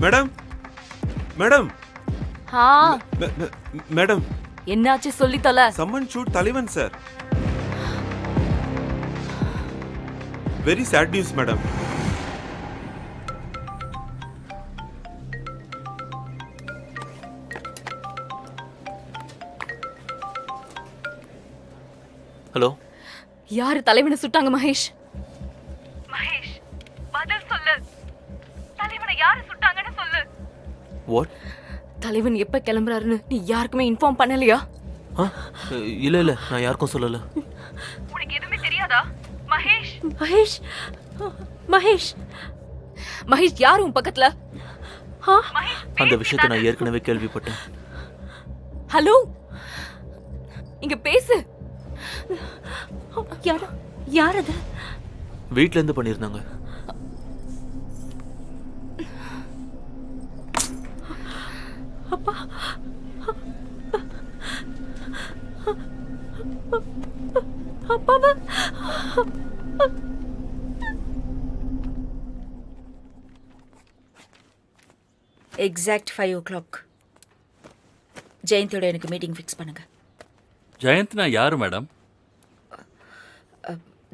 Madam madam madam என்னாச்சு சொல்லி தொலை. சம்மன் ஷூட் தலைவன் sir. Very sad news madam. Hello, யாரு தலைவனை சுட்டாங்க மகேஷ்? மகேஷ் பதில் சொல்லு. தலைவனை யாரு சுட்டாங்கன்னு சொல்லு. வாட்? தலைவன் எப்ப கிளம்புறாருன்னு நீ யாருக்குமே இன்ஃபார்ம் பண்ணலையா? இல்ல நான் யாருக்கும் சொல்லல. உனக்கு எதுவுமே தெரியாதா? மகேஷ் மகேஷ் மகேஷ் மகேஷ் யாரு உன் பக்கத்துல? அந்த விஷயத்தை நான் ஏற்கனவே கேள்விப்பட்டேன். ஹலோ, இங்க பேசு. யார் அது? வீட்ல இருந்து பண்ணிருந்தாங்க. அப்பா, அப்பா, எக்ஸாக்ட் 5 o'clock ஜெயந்தோட எனக்கு மீட்டிங் ஃபிக்ஸ் பண்ணுங்க. ஜெயந்த்னா யாரு madam?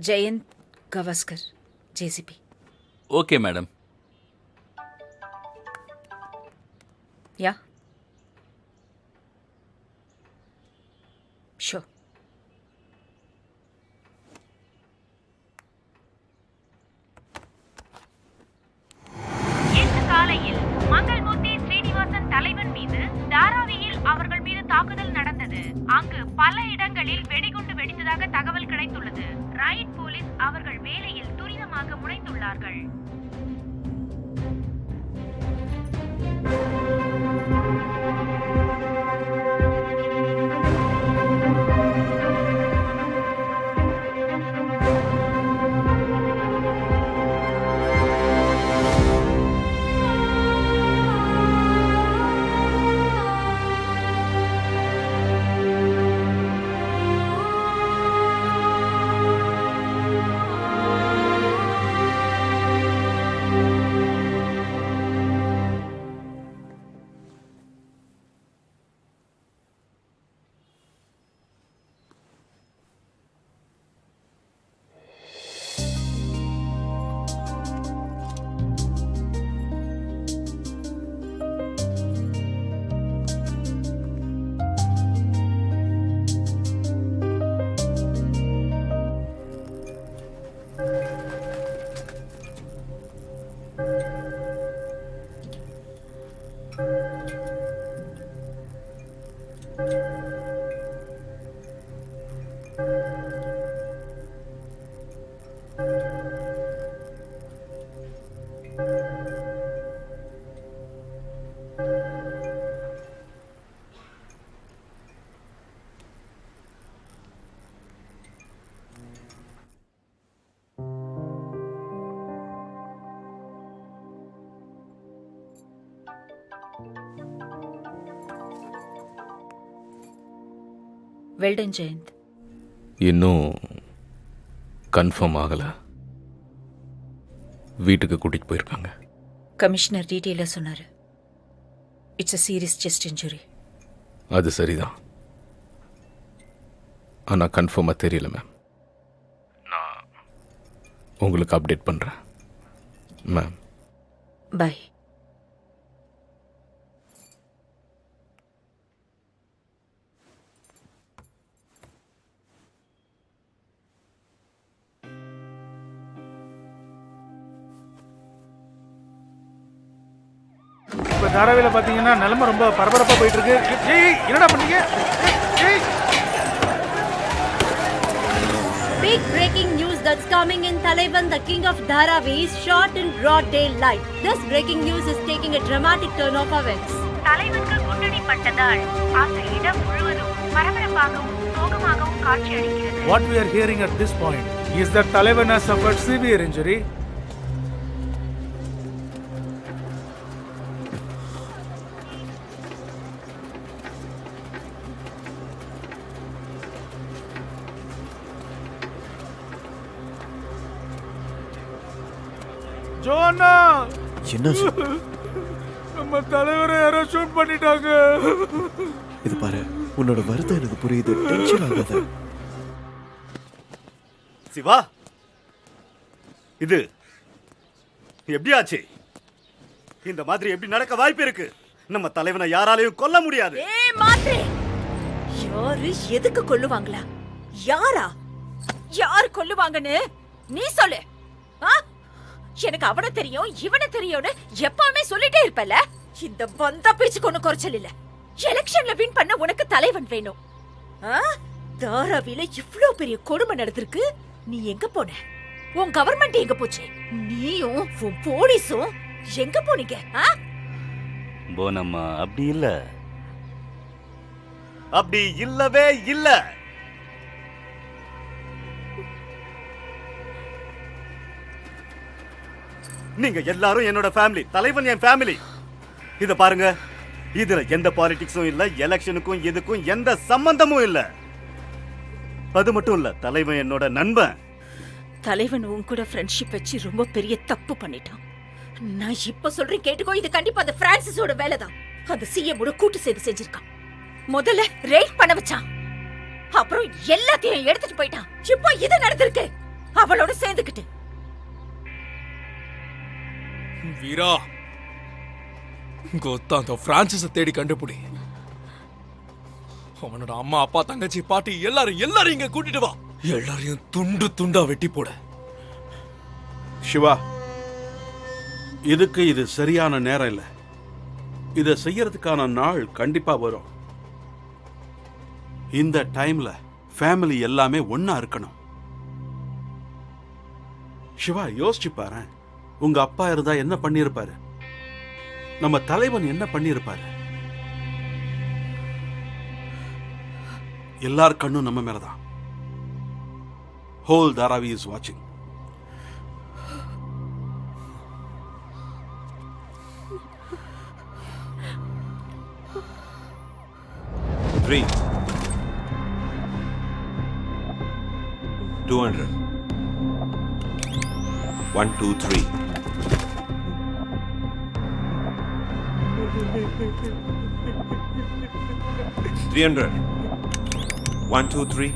Jayant Gavaskar, JCB. Okay madam. Yeah show. இன்று காலையில் மங்கள்மூர்த்தி ஸ்ரீனிவாசன் தலைவன் மீது தாராவியில் அவர்கள் மீது தாக்குதல் நடந்தது. அங்கு பல இடங்களில் வெடிகுண்டு வெடித்ததாக தகவல் கிடைத்துள்ளது. ரைட் போலீஸ் அவர்கள் வேலையில் துரிதமாக முனைந்துள்ளார்கள். வெல்டன் ஜெயந்த். இன்னும் கன்ஃபார்ம் ஆகலை. வீட்டுக்கு கூட்டிகிட்டு போயிருக்காங்க. கமிஷனர் டீட்டெயிலாக சொன்னார். It's a serious chest injury. அது சரிதான், ஆனால் கன்ஃபார்மாக தெரியல மேம். நான் உங்களுக்கு அப்டேட் பண்ணுறேன் மேம். பை. இப்போ தாராவியில் பார்த்தீங்கன்னா நிலைமை ரொம்ப பரபரப்பாக போயிட்டு இருக்கு. என்னடா பண்ணீங்க? Big breaking news that's coming in. Talaivan, the king of Dharavi, is shot in broad daylight. This breaking news is taking a dramatic turn of events. தலைவனுக்கு குண்டடிப்பட்டதால் அந்த இடம் முழுவதும் பரபரப்பாகவும் சோகமாகவும் காட்சியளிக்கிறது. What we are hearing at this point is that Talaivan has suffered severe injury. ஜோனா, என்ன நம்ம தலைவரை யாரோ shoot பண்ணிட்டாங்க. இது பாரு, உன்னோட வருத்தம் எனக்கு புரியுது. டென்ஷன் ஆகாத. சிவா, இது எப்படி ஆச்சு? இந்த மாதிரி எப்படி நடக்க வாய்ப்பு இருக்கு? நம்ம தலைவனை யாராலையும் கொல்ல முடியாது. யாரு எதுக்கு கொல்லுவாங்களா? யாரா? யார் கொல்லுவாங்கன்னு நீ சொல்லு. எனக்கு அவனை தெரியும் இவனை தெரியும்னு எப்பவுமே சொல்லிட்டே இருப்பல. இந்த பந்தா பேச்சுக்கு ஒண்ணு குறைச்சல் இல்ல. எலெக்ஷன்ல வின் பண்ண உனக்கு தலைவன் வேணும். தாராவில இவ்ளோ பெரிய கொடுமை நடந்திருக்கு. நீ எங்க போன? உன் கவர்மெண்ட் எங்க போச்சு? நீயும் உன் போலீஸும் எங்க போனீங்க? போனம்மா, அப்படி இல்ல, அப்படி இல்லவே இல்ல. நீங்க எல்லாரும் என்னோட ஃபேமிலி. தலைவன் என் ஃபேமிலி. இத பாருங்க, இதுல எந்த பாலிடிக்ஸும் இல்ல, எலெக்ஷனுக்கும் எதுக்கும் எந்த சம்பந்தமும் இல்ல. அது மட்டும் இல்ல, தலைவன் என்னோட நண்பன். தலைவன் உன் கூட ஃப்ரெண்ட்ஷிப் வச்சு ரொம்ப பெரிய தப்பு பண்ணிட்டான். நான் இப்ப சொல்றேன் கேட்டுக்கோ. இது கண்டிப்பா அந்த பிரான்சிஸோட வேலைதான். அந்த சிஎம்மோட கூட்டு சேர்த்து செஞ்சிருக்கான். முதல்ல ரெய்ட் பண்ண வச்சான், அப்புறம் எல்லாத்தையும் எடுத்துட்டு போயிட்டான். இப்போ இது நடந்திருக்கு அவளோட சேர்ந்துக்கிட்டு. வீரா, கொத்தா அந்த பிரான்சிஸ தேடி கண்டுபிடி. அவனோட அம்மா அப்பா தங்கச்சி பாட்டி எல்லாரும் இங்க கூட்டிட்டு வா. எல்லாரையும் துண்டு துண்டா வெட்டி போட. சிவா, இதுக்கு இது சரியான நேரம் இல்ல. இத செய்யறதுக்கான நாள் கண்டிப்பா வரும். இந்த டைம்ல ஃபேமிலி எல்லாமே ஒன்னா இருக்கணும். சிவா, யோசிச்சு பாரு. உங்க அப்பா இருந்தா என்ன பண்ணிருப்பாரு? நம்ம தலைவன் என்ன பண்ணிருப்பாரு? எல்லார் கண்ணும் நம்ம மேலதான். Whole Dharavi is watching. Three. 200. 1, 2, 3. 300. 1, 2, 3.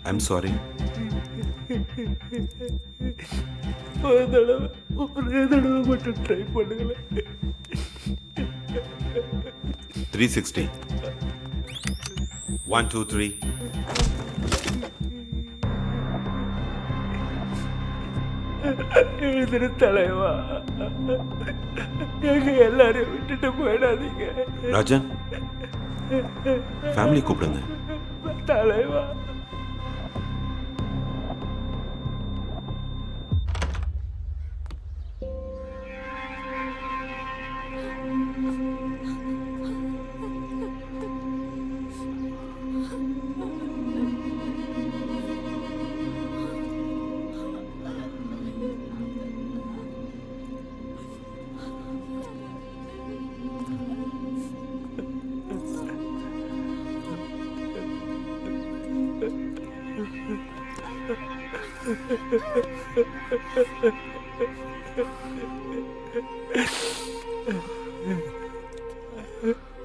I'm sorry. ஒரே தடவை மட்டும் ட்ரை பண்ணுங்களேன். 360. 1, 2, 3. எழுதுற தலைவா, எங்க எல்லாரையும் விட்டுட்டு போயிடாதீங்க. ராஜன், ஃபேமிலி கூப்பிடுங்க. தலைவா,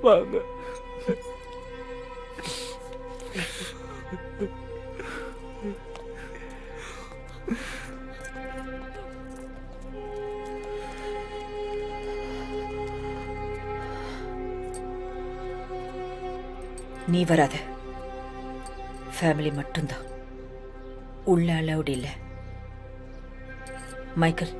வாங்க. நீ வராத. ஃபேமிலி மட்டும்தான் உள்ள அலவுட் இல்லை. மைக்கேல்,